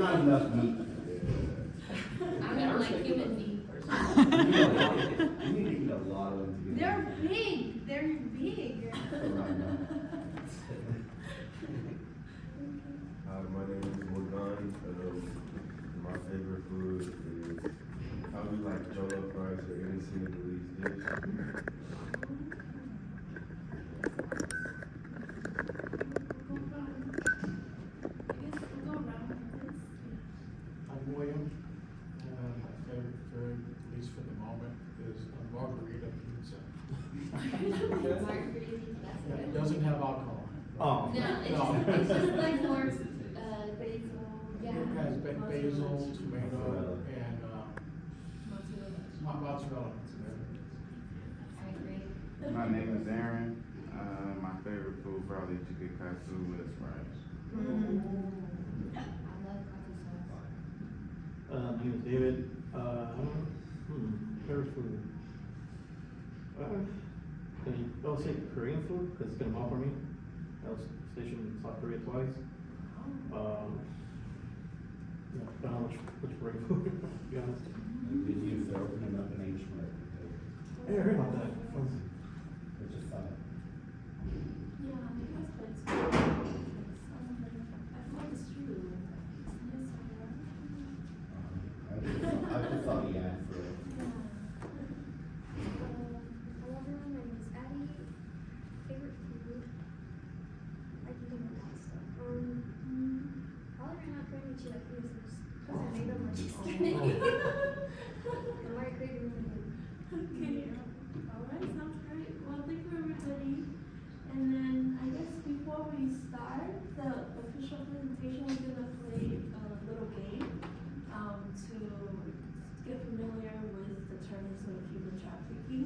not enough meat. I'm gonna like human being person. You need to eat a lot of them to get. They're big, they're big. My name is Morgan. My favorite food is probably like jollof rice or any Senegalese dish. I'm William. My favorite food, at least for the moment, is a margarita pizza. It doesn't have alcohol. Oh. No, it's just like more, basil, yeah. It has basil, tomato, and mozzarella. I agree. My name is Aaron. My favorite food probably chicken katsu with rice. I love coffee sauce. My name is David. Favorite food. I'll say Korean food because it's gonna offer me. I was stationed in South Korea twice. Yeah, I don't know which Korean food, to be honest. Did you throw opening up an H mark? Hey, I heard about that. Which is fun. Yeah, because it's, I thought it's true. I just saw the ad for it. Hello everyone, my name is Addie. Favorite food? I can do my pasta. Probably right now craving chilaquiles because I made them like yesterday. I'm already craving them again. Okay, alright, sounds great. Well, thank you everybody. And then I guess before we start the official presentation, we're gonna play a little game to get familiar with the terms of human trafficking.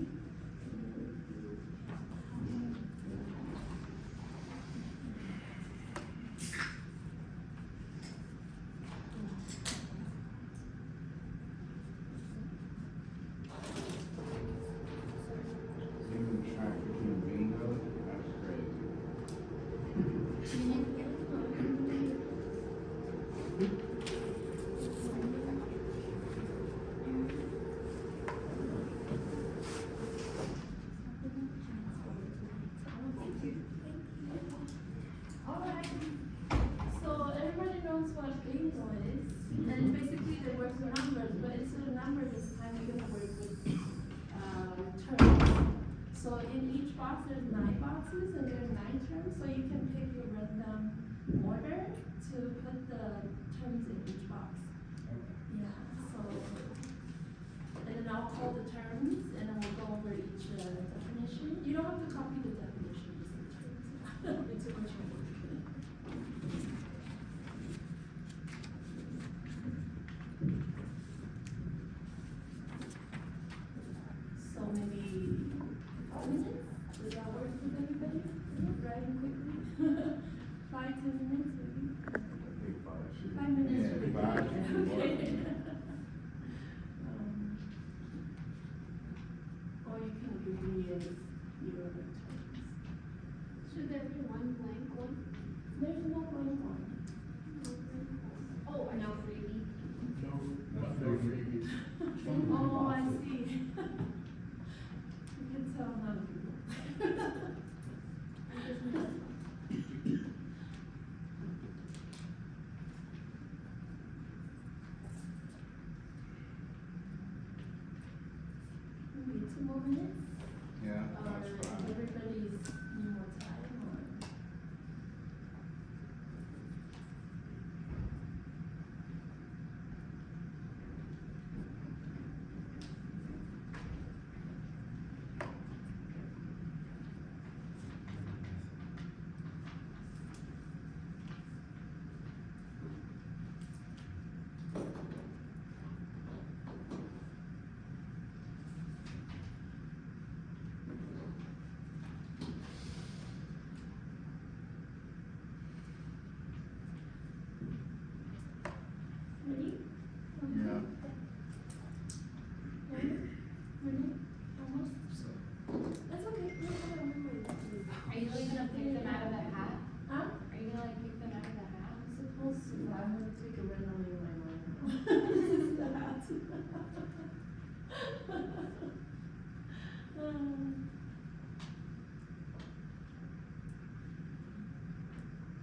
Human trafficking bingo? That's crazy. Alright, so everybody knows what bingo is, and basically they work with numbers, but instead of numbers this time we're gonna work with terms. So in each box there's 9 boxes and there are 9 terms, so you can pick your random order to put the terms in each box. Yeah, so, and then I'll call the terms and then we'll go over each definition. You don't have to copy the definition, just the terms. It's too much work. So maybe 5 minutes? Does that work with everybody? Driving quickly? 5-10 minutes maybe? I think 5 should. 5 minutes. Yeah, should be 5 good. should be Okay. working. Or you can give me your terms. Should there be one blank one? There's no blank one. Oh, I know, freebie. No freebies. Oh, I see. You can tell none of people. Maybe 2 more minutes? Yeah, Or that's fine. everybody's need more time or?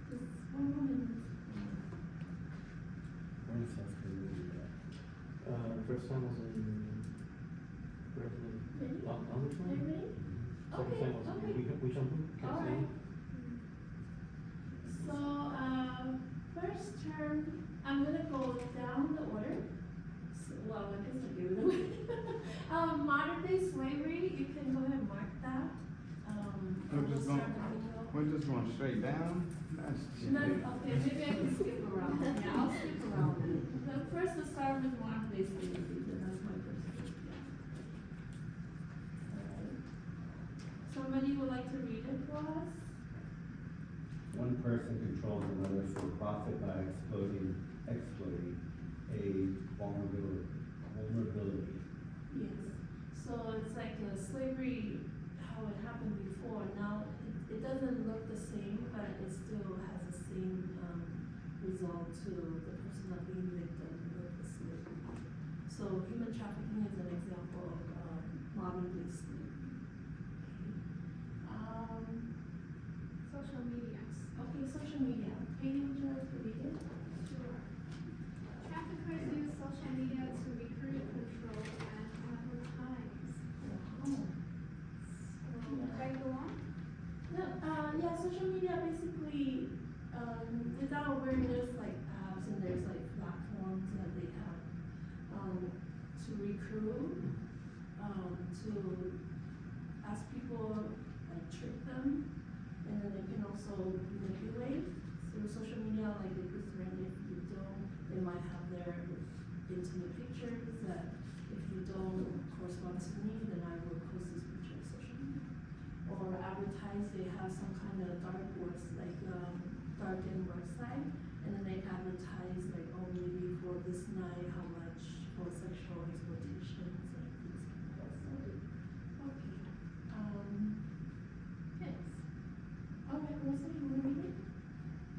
Just one more minute. When is South Korea? First time was in, Ready? London. Are you ready? Second Okay, time was okay. we jumping. Alright. So, first term, I'm gonna go down the order. So, well, I guess I gave it away. Modern day slavery, you can go ahead and mark that. We're just going straight down? That's No, okay, maybe I can skip around. Yeah, I'll skip around. The first, let's start with modern day slavery, then that's my first one, yeah. Alright. Somebody would like to read it for us? One person controls another for profit by exploiting a vulnerability. Yes, so it's like slavery, how it happened before, now it doesn't look the same, but it still has the same, result to the person not being victim of the slavery. So human trafficking is an example of, modern day slavery. Okay. Social media. Okay, social media, Katie, would you like to read it? Sure. Traffickers use social media to recruit, control, and advertise. Wow. Should I go on? No, yeah, social media basically, without awareness, like apps and there's like platforms that they have, to recruit, to ask people, like trick them, and then they can also manipulate through social media, like they could threaten if you don't, they might have their intimate pictures that if you don't correspond to me, then I will post this picture on social media. Or advertise, they have some kind of dark website, and then they advertise like, oh, maybe for this night, how much for sexual exploitations and things like that. So, okay. Hits. Okay, Melissa, you wanna read it?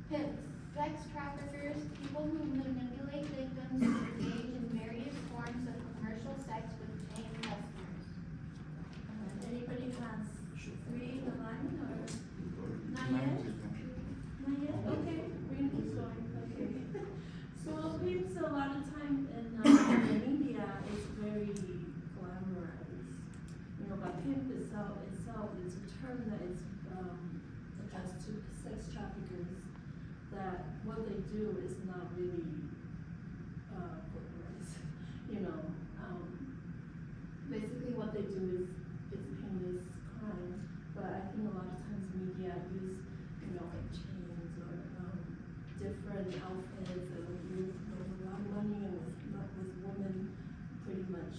Pimps, sex traffickers, people who manipulate victims to engage in various forms of commercial sex with paying customers. Anybody has three in the line or? Not Mine yet? just went- Not yet? Okay, we're gonna keep going, okay. So pimps, a lot of time in the media, it's very glamorized. You know, but pimp itself is a term that is, addressed to sex traffickers, that what they do is not really, glamorized. You know, basically what they do is heinous crime, but I think a lot of times media use, you know, like chains or, different outfits and with a lot of money and with women pretty much,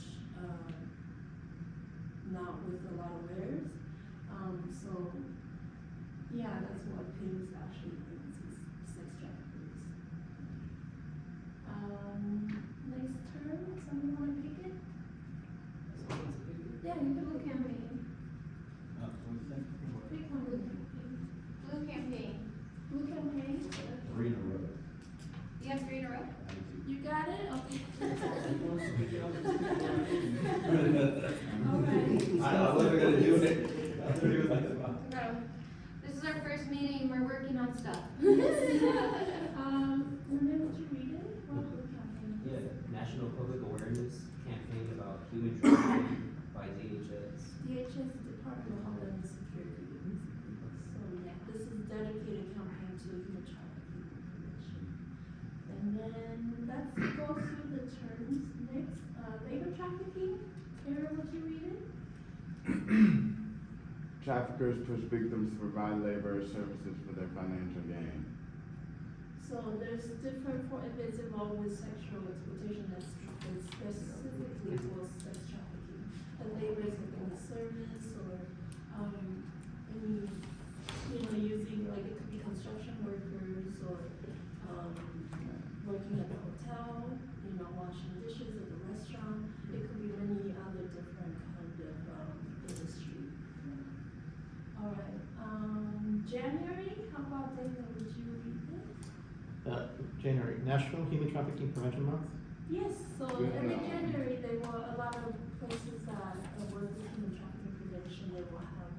not with a lot of wares. So, yeah, that's what pimps actually means, is sex traffickers. Next term, someone wanna pick it? Yeah, you can Blue pick campaign. Pick one. Blue campaign. Blue campaign? 3 in a row. You have 3 in a row? You got it? Okay. I wasn't gonna do it. I was gonna do it like that. No. This is our first meeting, we're working on stuff. Renee, would you read it? What blue campaign? Yeah, National Public Awareness Campaign about human trafficking by DHS. DHS, Department of Homeland Security, basically. So, yeah, this is a dedicated campaign to human trafficking prevention. And then that goes through the terms next, labor trafficking. Kara, would you read it? Traffickers push victims to provide labor or services for their financial gain. So there's different, if it's involved with sexual exploitation, that's specifically for sex trafficking. And labor is like a service or, any, you know, using, like it could be construction workers or, working at the hotel, you know, washing dishes at the restaurant. It could be many other different kind of, industry. Alright, January, how about Dana, would you read it? January, National Human Trafficking Prevention Month. Yes, so Good every enough. January, there were a lot of places that work with human trafficking prevention, they will have,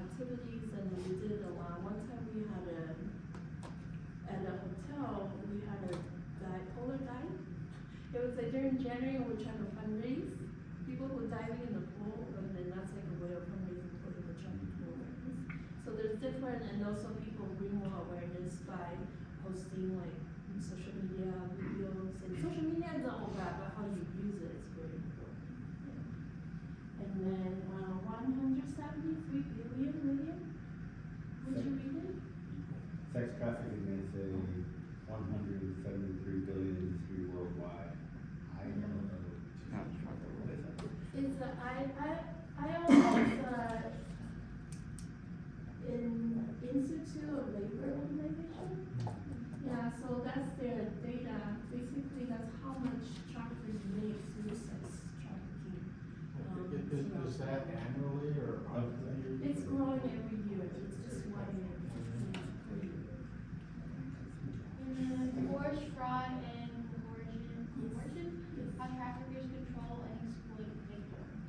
activities, and we did a lot. One time we had at a hotel, we had a polar dive. It was like during January, we tried to fundraise, people were diving in the pool, and then that's like a way of fundraising for human trafficking awareness. So there's different, and also people bring more awareness by posting like social media videos, and social media is not all bad, but how you use it is very important. Yeah. And then, 173 billion, would you read it? Sex trafficking, they say 173 billion industry worldwide. I don't know. Not trafficking. What is that? It's I always, in Institute of Labor Organization. Yeah, so that's their data. Basically, that's how much traffickers make through sex trafficking. Is that annually or monthly? It's growing every year. It's just 1 year per year. And forced fraud and coercion, Yes. how traffickers control and exploit victims.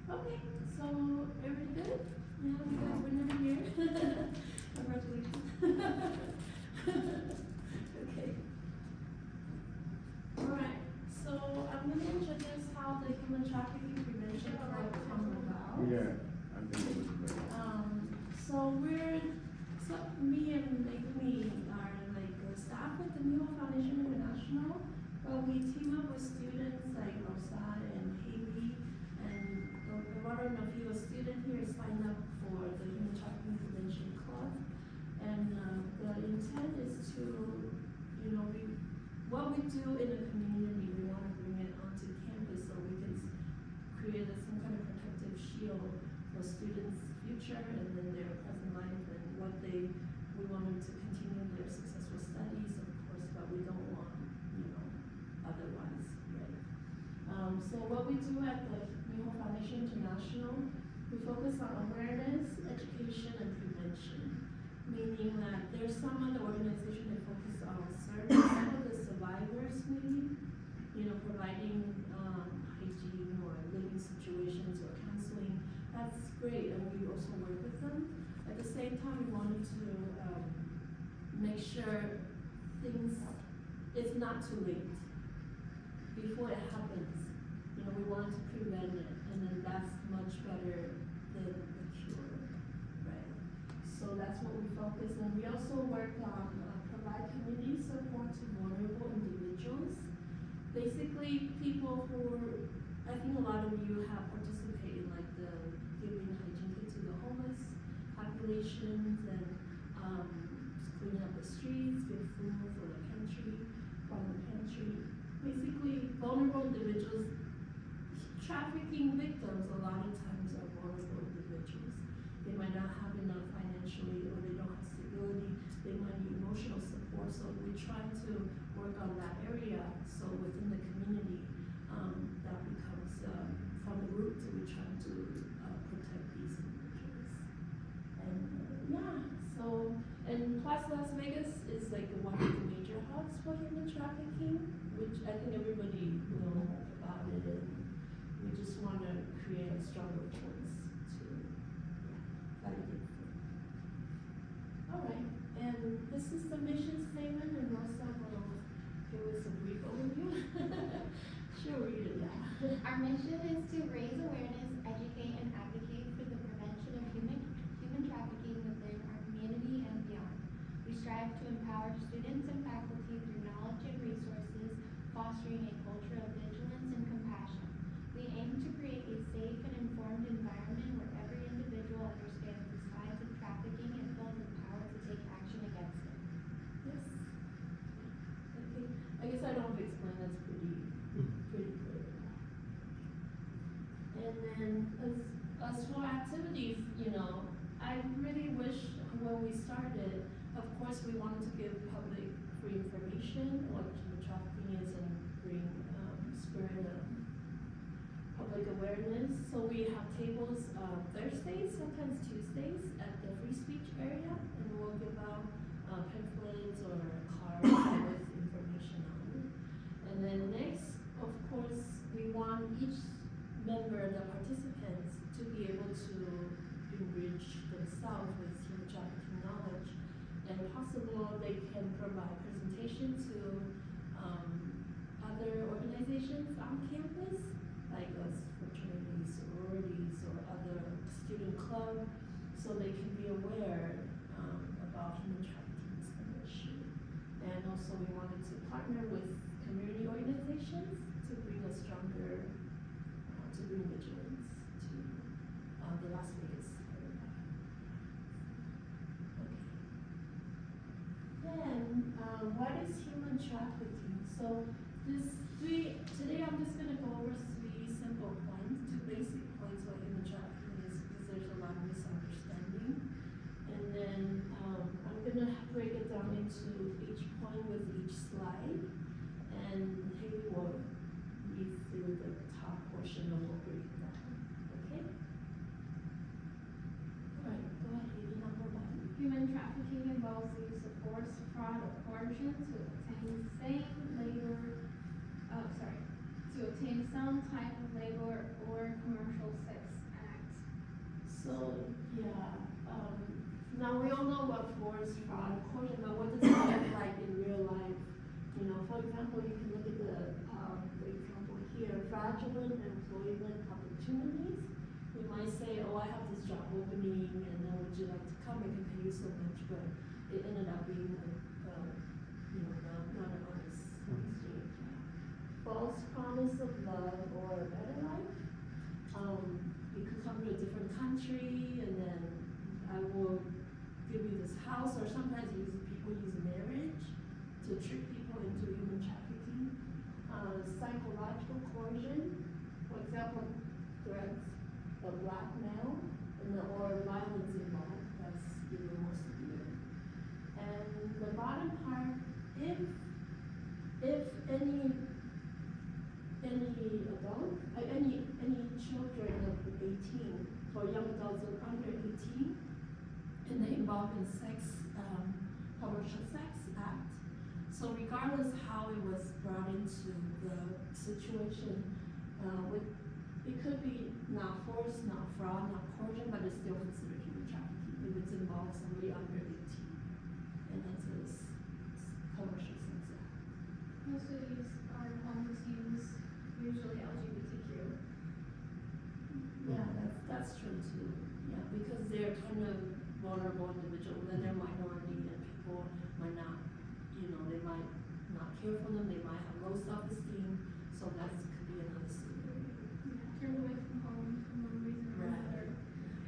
Okay, so everybody good? Yeah, we got winner here. Congratulations. Okay. Alright, so I'm gonna introduce how the human trafficking prevention club come about. Yeah, I think it was great. So me and me are like the staff with the New Hope Foundation International, but we team up with students like Rosa and Haley, and I don't know if you, a student here, signed up for the Human Trafficking Prevention Club. And the intent is to, what we do in the community, we want to bring it onto campus so we can create some kind of protective shield for students' future and then their present life and we want them to continue their successful studies, of course, but we don't want, otherwise, right? So what we do at the New Hope Foundation International, we focus on awareness, education, and prevention. Meaning that there's some other organization that focus on service for the survivors maybe, providing hygiene or living situations or counseling. That's great, and we also work with them. At the same time, we wanted to make sure it's not too late before it happens. We wanted to prevent it, and then that's much better than the cure, right? So that's what we focus on. We also work on provide community support to vulnerable individuals. Basically, people who I think a lot of you have participated in like the giving hygiene kit to the homeless populations and cleaning up the streets, give food for the pantry, from the pantry. Basically, vulnerable individuals, trafficking victims a lot of times are vulnerable individuals. They might not have enough financially or they don't have stability, they might need emotional support, so we try to work on that area. So within the community, that becomes from the root to we try to protect these individuals. And and plus Las Vegas is like one of the major hubs for human trafficking, which I think everybody knows about it, and we just want to create a stronger voice to fight it. All right, and this is the mission statement, and Rosa will give us a brief overview. She'll read it, yeah. Our mission is to raise awareness, educate, and advocate for the prevention of human trafficking within our community and beyond. We strive to empower students and faculty through knowledge and resources, fostering a culture of vigilance and compassion. We aim to create a safe and informed environment where every individual understands the sides of trafficking and feels empowered to take action against it. Yes. Okay. I guess I don't have to explain, that's pretty clear. And then as for activities, I really wish when we started, of course, we wanted to give public free information what human trafficking is and bring spirit of public awareness. So we have tables Thursdays, sometimes Tuesdays at the free speech area, and we'll give out pamphlets or cards with information on it. And then next the participants, to be able to enrich themselves with human trafficking knowledge. And possible they can provide presentation to other organizations on campus, like fraternities, sororities, or other student club, so they can be aware about human trafficking as an issue. And also we wanted to partner with community organizations to bring a stronger, to bring vigilance to the Las Vegas area. Okay. Then, what is human trafficking? So today I'm just gonna go over 3 simple points, 2 basic points what human trafficking is, because there's a lot of misunderstanding. And then, I'm gonna break it down into each point with each slide. And Haley will read through the top portion and we'll break it down, okay? Alright, go ahead, Haley, number 1. Human trafficking involves the use of force, fraud, or coercion to obtain some type of labor or commercial sex act. So, yeah, now we all know what force, fraud, coercion, but what does it look like in real life? You know, for example, you can look at the example here, fraudulent employment opportunities. We might say, oh, I have this job opening, and then would you like to come? I can pay you so much, but it ended up being like, not an honest exchange. False promise of love or a better life. You could come to a different country, and then I will give you this house, or sometimes people use marriage to trick people into human trafficking. Psychological coercion, for example, threats of blackmail, or violence involved, that's even more severe. And the bottom part, if any adult, any children of 18, or young adults of under 18, and they involved in commercial sex act. So regardless how it was brought into the situation, it could be not force, not fraud, not coercion, but it's still considered human trafficking if it's involved somebody under 18, and it's a commercial sex act. Most of these are homes used, usually LGBTQ. Yeah, that's true too. Yeah, because they're kind of vulnerable individuals, and they're minority, and people might not, they might not care for them, they might have low self-esteem, so that could be another scenario. Yeah, turned away from home for one reason or another,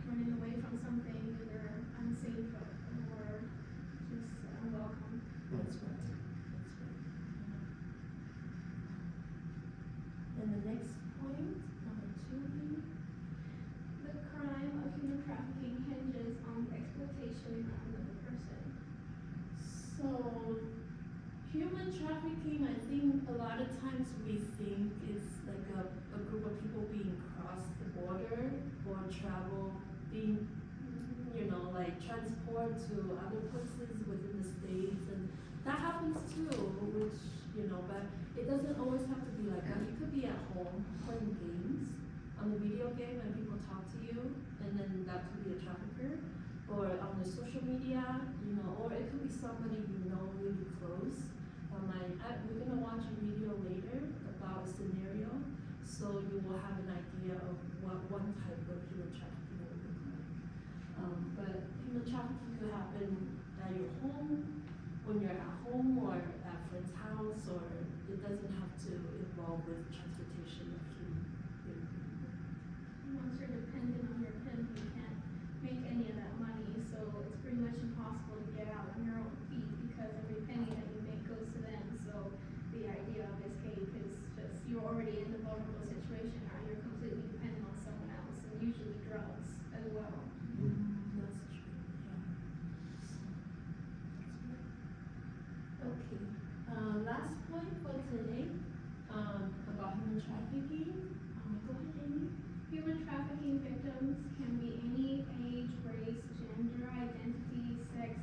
running away from something, either unsafe or just unwelcome. That's right. That's right. And the next point, number 2. The crime of human trafficking hinges on the exploitation of another person. So, human trafficking, I think a lot of times we think it's like a group of people being crossed the border or travel, being, like transport to other places within the states, and that happens too, which, but it doesn't always have to be like that. You could be at home playing games on the video game and people talk to you, and then that could be a trafficker. Or on the social media, or it could be somebody really close. We're gonna watch a video later about a scenario, so you will have an idea of what one type of human trafficking would look like. But human trafficking could happen at your home, when you're at home, or at a friend's house, or it doesn't have to involve with transportation of human beings. Once you're dependent on your pen, you can't make any of that money, so it's pretty much impossible to get out on your own feet because every penny that you make goes to them. So the idea of escape is just you're already in a vulnerable situation, now you're completely dependent on someone else, and usually drugs as well. That's true, yeah. Okay, last point for today, about human trafficking. Go ahead, Amy. Human trafficking victims can be any age, race, gender, identity, sex,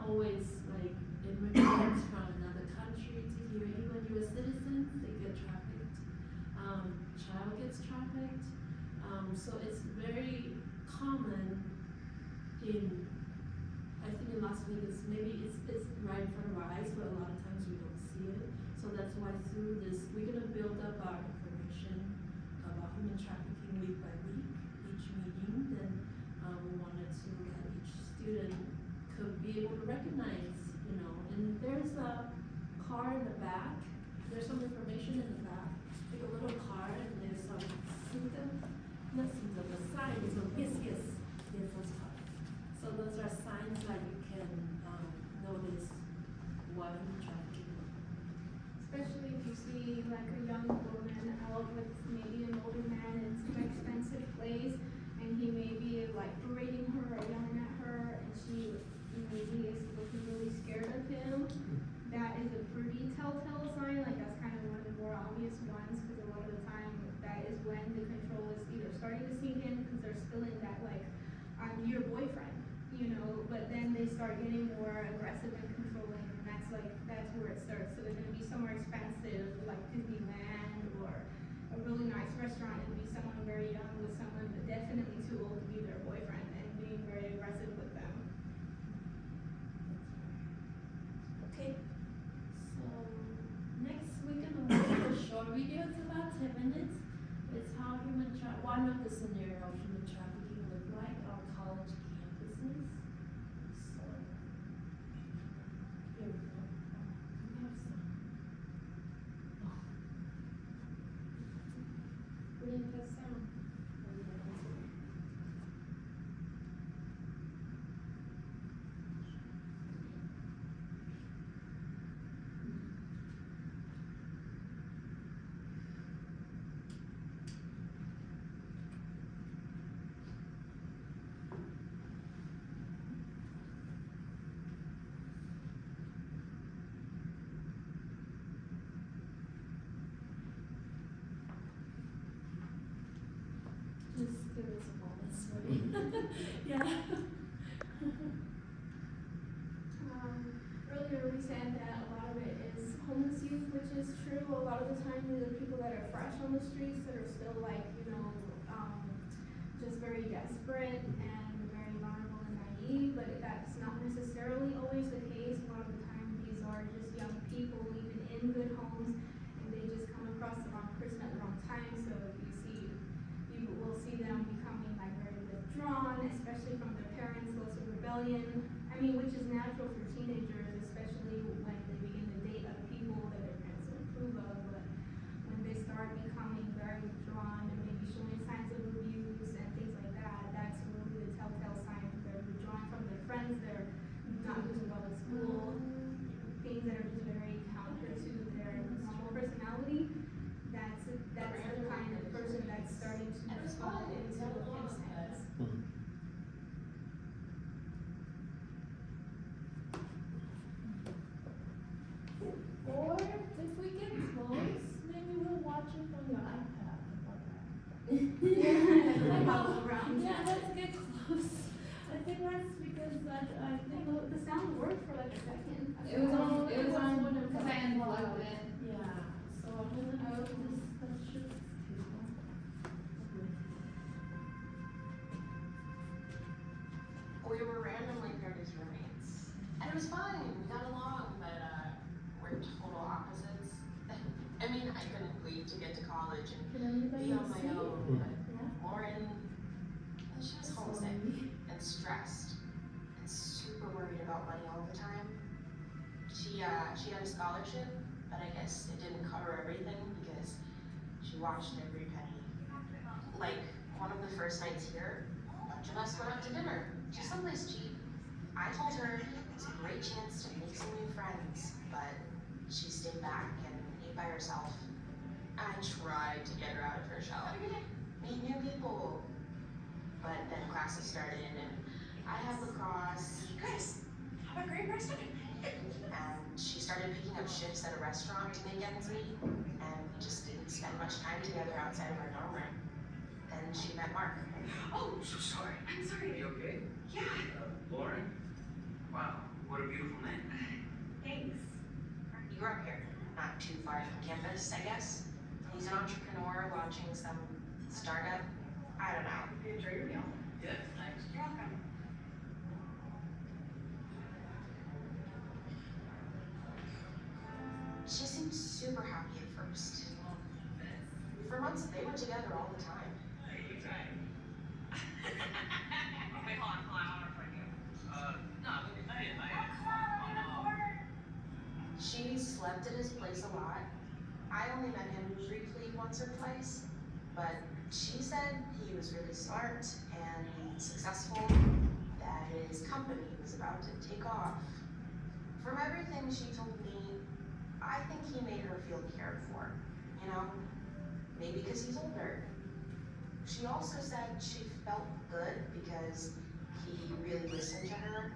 always like immigrants from another country to here. Even U.S. citizens, they get trafficked. Child gets trafficked. So it's very common in, I think in Las Vegas, maybe it's right in front of our eyes, but a lot of times we don't see it. So that's why through this, we're gonna build up our information about human trafficking week by week, each meeting. Then we wanted to that each student could be able to recognize, and there's a card in the back. There's some information in the back, like a little card, and there's some the signs of yes, those cards. So those are signs that you can notice what human trafficking is. Especially if you see like a young woman out with maybe an older man in some expensive place, and he may be like berating her or yelling at her, and she maybe is looking really scared of him. That is a pretty telltale sign. Like that's kind of one of the more obvious ones, because a lot of the time that is when the control is either starting to sink in because they're still in that like I'm your boyfriend, but then they start getting more aggressive and controlling, and that's where it starts. So they're gonna be somewhere expensive like Disneyland or a really nice restaurant, and be someone very young with someone but definitely too old to be their boyfriend, and being very aggressive with them. Okay, so next we're gonna watch a short video. It's about 10 minutes. It's how one of the scenarios of human trafficking look like on college campuses. So here we go. We have some. Oh. We didn't have sound. Oh, yeah, that's okay. Just give us a moment, sorry. Yeah. Earlier we said that a lot of it is homeless youth, which is true. A lot of the time these are people that are fresh on the streets, that are still like, just very desperate and very vulnerable and naive, but that's not necessarily always the case. A lot of the time these are just young people even in good homes, and they just come across the wrong person at the wrong time. So you will see them becoming like very withdrawn, especially from their parents, lots of rebellion. Which is natural for teenagers, especially when they begin to date other people that their parents don't approve of. But when they start becoming very withdrawn and maybe showing signs of abuse and things like that, that's really the telltale sign that they're withdrawing from their friends, they're not doing well at school, things that are just very counter to their normal personality. That's the kind of person that's starting to fall into his hands. Or if we get close, maybe we'll watch it from your iPad. Yeah, let's get close. I think that's because I think The sound worked for like a second. It was on when it because I unplugged it. Yeah, so I'm gonna this that should We were randomly paired as roommates, and it was fine. We got along, but we're total opposites. I couldn't wait to get to college and be on my own. But Lauren, she was homesick and stressed and super worried about money all the time. She had a scholarship, but I guess it didn't cover everything because she watched every penny. Like one of the first nights here, a bunch of us went out to dinner. Just someplace cheap. I told her it was a great chance to make some new friends, but she stayed back and ate by herself. I tried to get her out of her shell, meet new people. But then classes started and I had lacrosse. Chris, have a great rest of it. And she started picking up shifts at a restaurant to make ends meet, and we just didn't spend much time together outside of our dorm room. Then she met Mark. Oh, so sorry. I'm sorry. Are you okay? Yeah. Lauren? Wow, what a beautiful an entrepreneur launching some startup. I don't know. Enjoy your meal. Yeah, thanks. You're welcome. She seemed super happy at first. For months, they were together all the time. Wait, hold on, I wanna find you. No, not yet. She slept at his place a lot. I only met him briefly once or twice, but she said he was really smart and successful, that his company was about to take off. From everything she told me, I think he made her feel cared for, you know? Maybe because he's older. She also said she felt good because he really listened to her,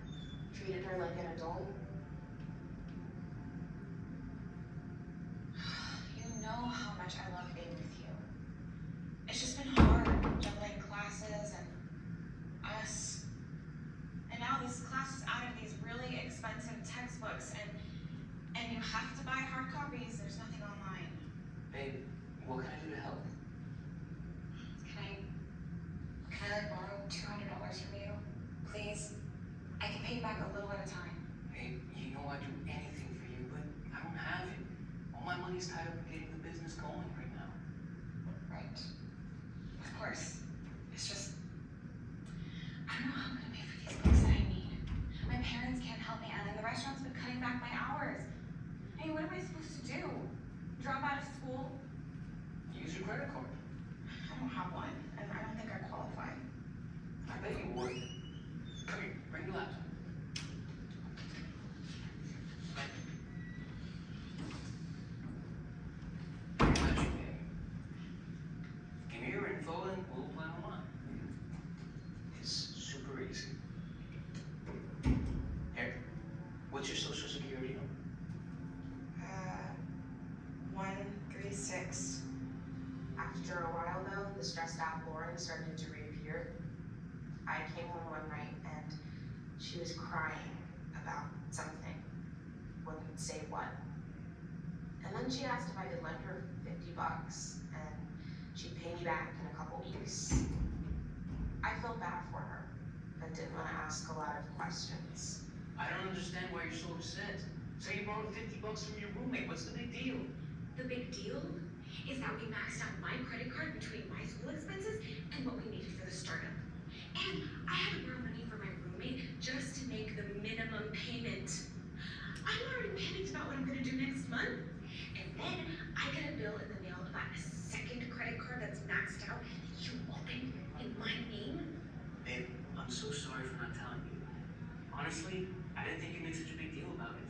treated her like an adult. You know how much I love being with you. It's just been hard juggling classes and us. And now this class is out of these really expensive textbooks and you have to buy hard copies. There's nothing online. Babe, what can I do to help? Can I like borrow $200 from you? Please? I can pay you back a little at a time. Babe, you know I'd do anything for you, but I don't have it. All my money's tied up in getting the business going right now. Right. Of course. It's just, I don't know how I'm gonna pay for these books that I need. My parents can't help me, and then the restaurant's been cutting back my hours. I mean, what am I supposed to do? Drop out of school? Use your credit card. I don't have one, and I don't think I qualify. I bet you would. Come here, bring your laptop. I got you, babe. Give me your info and we'll apply online. It's super easy. Here, what's your social security number? 136. After a while though, the stressed out Lauren started to reappear. I came home one night and she was crying about something. Wouldn't say what. And then she asked if I could lend her $50 and she'd pay me back in a couple weeks. I felt bad for her, but didn't want to ask a lot of questions. I don't understand why you're so upset. Say you borrowed $50 from your roommate. What's the big deal? The big deal is that we maxed out my credit card between my school expenses and what we needed for the startup. And I had to borrow money from my roommate just to make the minimum payment. I'm already panicked about what I'm gonna do next month. And then I get a bill in the mail about a second credit card that's maxed out that you opened in my name. Babe, I'm so sorry for not telling you. Honestly, I didn't think you'd make such a big deal about it.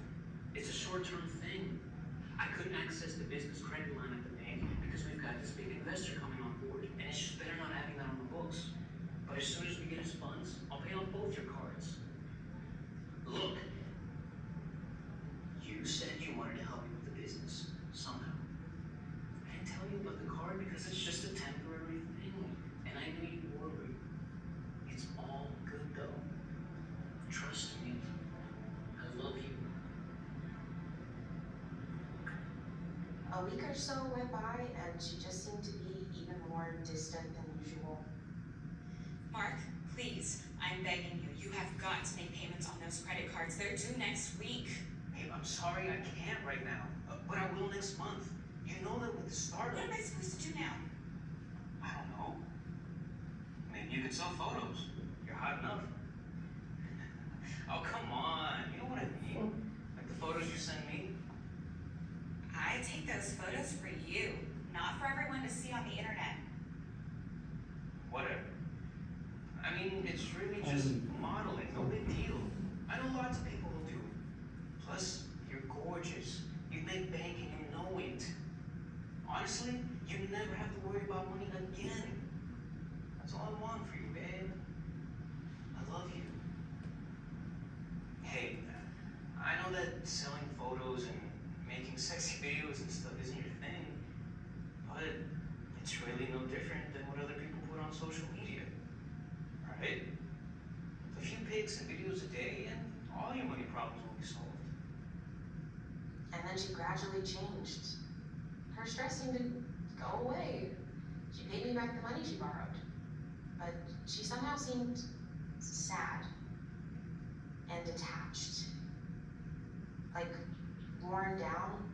It's a short-term thing. I couldn't access the business credit line at the bank because we've got this big investor coming on board, and it's just better not having that on the books. But as soon as we get his funds, I'll pay off both your cards. Look, you said you wanted to help me with the business, somehow. I didn't tell you about the card because it's just a temporary thing, and I knew you'd worry. It's all good though. Trust me. I love you. A week or so went by and she just seemed to be even more distant than usual. Mark, please, I'm begging you. You have got to make payments on those credit cards. They're due next week. Babe, I'm sorry I can't right now, but I will next month. You know that with the startup. What am I supposed to do now? I don't know. Maybe you could sell photos. You're hot enough. Oh, come on. You know what I mean? Like the photos you send me. I take those photos for you, not for everyone to see on the internet. Whatever. I mean, it's really just modeling. No big deal. I know lots of people who do it. Plus, you're gorgeous. You make bank and you know it. Honestly, you never have to worry about money again. That's all I want for you, babe. I love you. Hey, I know that selling photos and making sexy videos and stuff isn't your thing, but it's really no different than what other people put on social media, right? A few pics and videos a day and all your money problems will be solved. And then she gradually changed. Her stress seemed to go away. She paid me back the money she borrowed. But she somehow seemed sad and detached. Like worn down,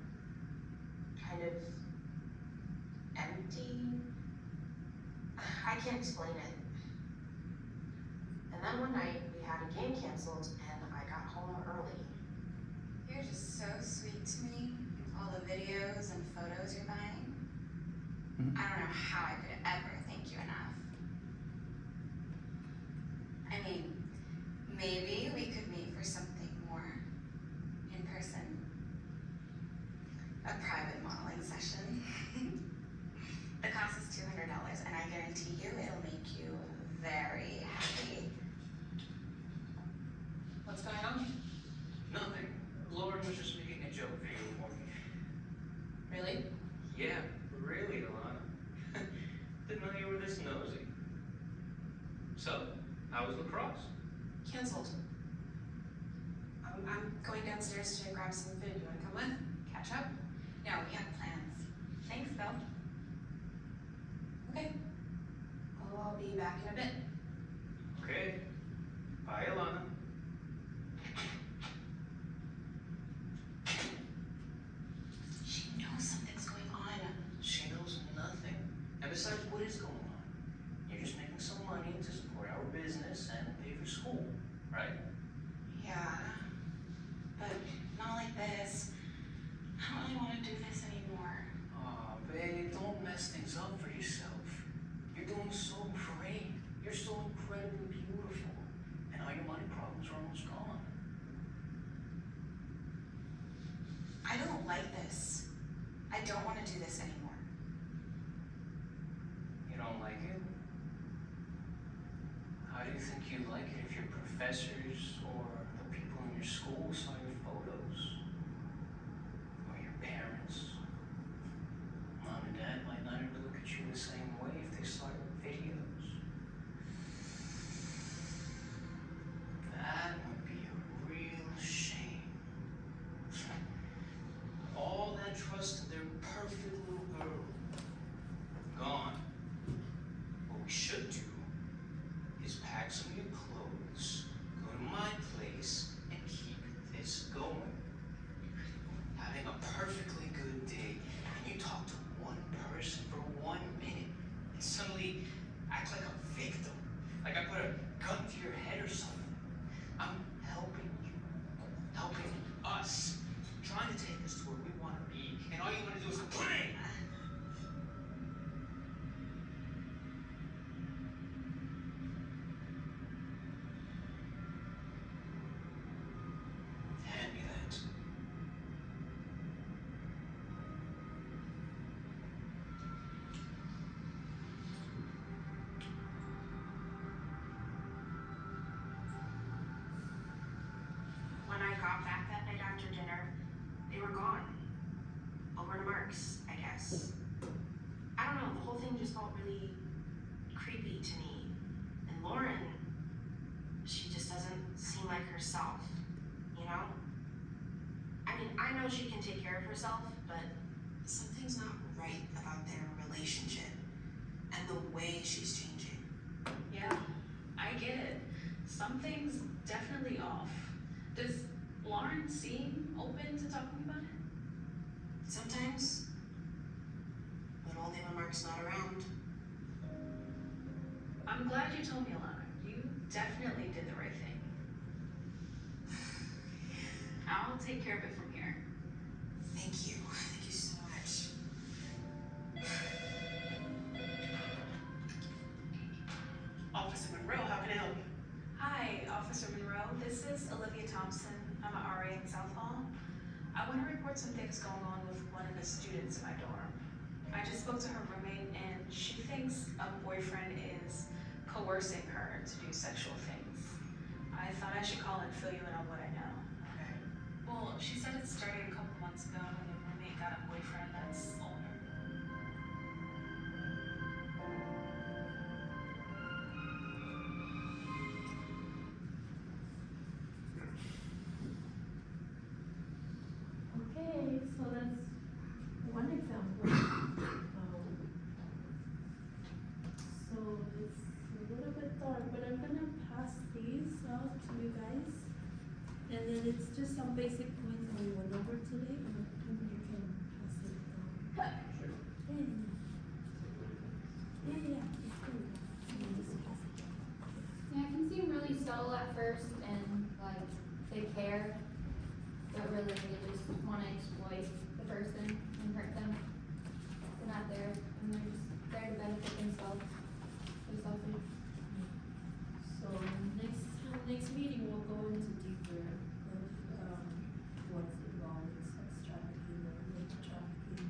kind of empty. I can't explain it. And then one night we had a game canceled and I got home early. You're just so sweet to me. All the videos and photos you're buying. I don't know how I could ever thank you enough. I mean, maybe we could meet for something more in person. A private modeling session. The cost is $200 and I guarantee you it'll make you very happy. What's going on? Nothing. Lauren was just making a joke video for me. Really? Yeah, really, Alana. Didn't know you were this nosy. So, how was lacrosse? Canceled. I'm going downstairs to grab some food. You wanna come with? Catch up? No, we have plans. Thanks, though. Okay. Well, I'll be back in a bit. Okay. Bye, Alana. She knows something's going on. She knows nothing. And besides, what is going on? You're just making some money to support our business and pay for school, right? Yeah. But not like this. I don't really want to do this anymore. Aw, babe, don't mess things up for yourself. You're doing so great. You're so incredibly beautiful. And all your money problems are almost gone. I don't like this. I don't want to do this anymore. You don't like it? How do you think you'd like it if your professors or the people in your school saw your photos? Or your parents? Mom and dad might not ever look at you the same way if they saw your videos. That would be a real shame. All that trust in their perfect little girl, gone. What we should do is pack some new clothes, go to my place, and keep this going. Having a perfectly good day, and you talk to one person for 1 minute, and suddenly act like a victim. Like I put a gun to your head or something. I'm helping you, helping us, trying to take us to where we want to be, and all you want to do is complain. Hand me that. When I got back that night after dinner, they were gone. Over to Mark's, I guess. I don't know, the whole thing just felt really creepy to me. And Lauren, she just doesn't seem like herself, you know? I mean, I know she can take care of herself, but something's not right about their relationship and the way she's changing. Yeah, I get it. Something's definitely off. Does Lauren seem open to talking about it? Sometimes, but only when Mark's not around. I'm glad you told me, Alana. You definitely did the right thing. I'll take care of it from here. Thank you. Thank you so much. Officer Monroe, how can I help you? Hi, Officer Monroe. This is Olivia Thompson. I'm an RA in South Hall. I want to report some things going on with one of the students in my dorm. I just spoke to her roommate and she thinks a boyfriend is coercing her to do sexual things. I thought I should call and fill you in on what I know. Okay. Well, she said it started a couple months ago when the roommate got a boyfriend that's older. Okay, so that's one example. just some basic points that we went over today, and you can pass it down. Yeah. It's good. And just pass it down. Yeah, it can seem really subtle at first and like they care, but really they just want to exploit the person and hurt them. They're not there, and they're just there to benefit themselves. They're selfish. So next meeting, we'll go into deeper of, what's involved in sex trafficking or human trafficking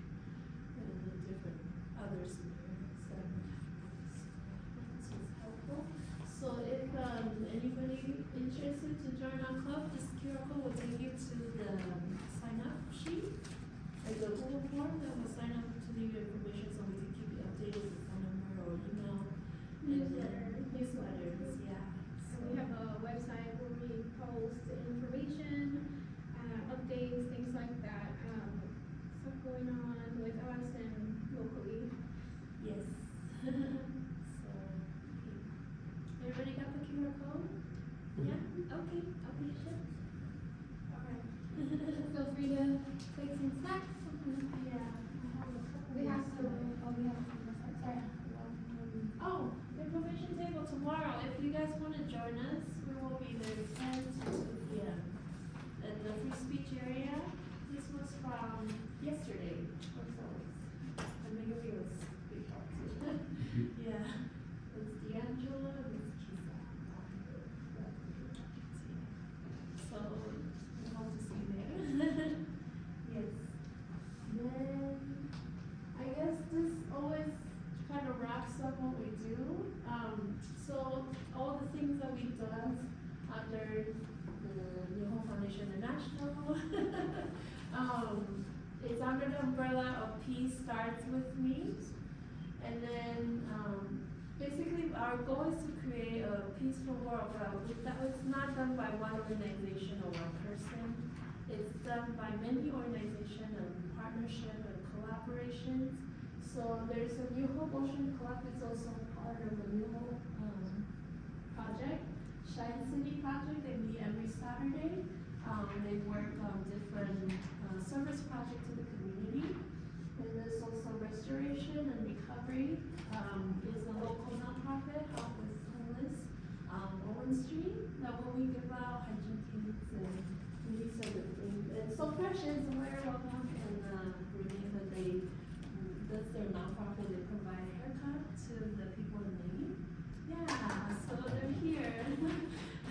and the different other scenarios that this was helpful. So if, anybody interested to join our club, this QR code will take you to the sign up sheet. There's a Google form that will sign up to leave your information so we can keep you updated with phone number or email. Newsletters, yeah. And we have a website where we post information, updates, things like that, stuff going on with us and locally. Yes. So, okay. Everybody got the QR code? Yeah? Okay, sure. Alright. Feel free to take some snacks. Yeah. We have to, sorry. Oh, information table tomorrow. If you guys want to join us, we will be there 10 to 2 p.m. at the free speech area. This was from yesterday. I think it was big talk too. Yeah. It's D'Angelo and it's Kisa. So, we hope to see you there. Yes. Then, I guess this always kind of wraps up what we do. So all the things that we've done under the New Hope Foundation International, it's under the umbrella of Peace Starts With Me. And then basically our goal is to create a peaceful world, but it's not done by one organization or one person. It's done by many organizations and partnership and collaborations. So there's a New Hope Ocean Club. It's also part of the New Hope project, Shine City project. They meet every Saturday. They work on different service projects in the community. And there's also restoration and recovery. Is a local nonprofit help with homeless Owen Street. That when we give out hygiene kits and these other things. And so Precious, very welcome, and Renee, that that's their nonprofit. They provide a haircut to the people in need. Yeah, so they're here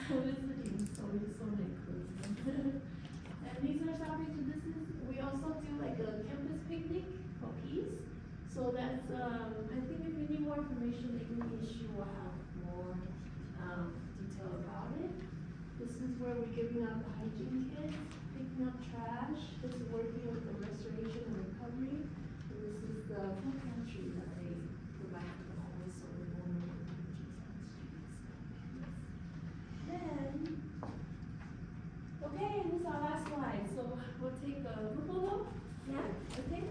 visiting, so we just want to include them. And these are we also do like a campus picnic for peace. So that's, I think if you need more information, maybe issue will have more detail about it. This is where we're giving out the hygiene kits, picking up trash. This is working with the restoration and recovery. This is the food pantry that they provide for the homeless, so we won't know what pantries on the streets. Then, okay, this is our last slide. So we'll take a group photo. Yeah, okay.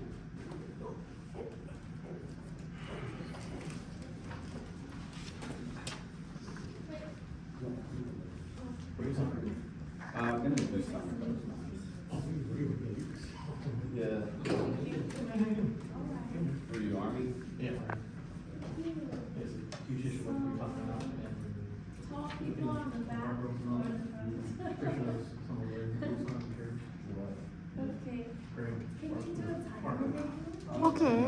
Gonna do something. Yeah. Were you Army? Yeah. There's a huge issue with we talking about and. Tall people on the back or in front. Krishna's somewhere, who's not here. Okay. Great. Can you do a timer? Okay.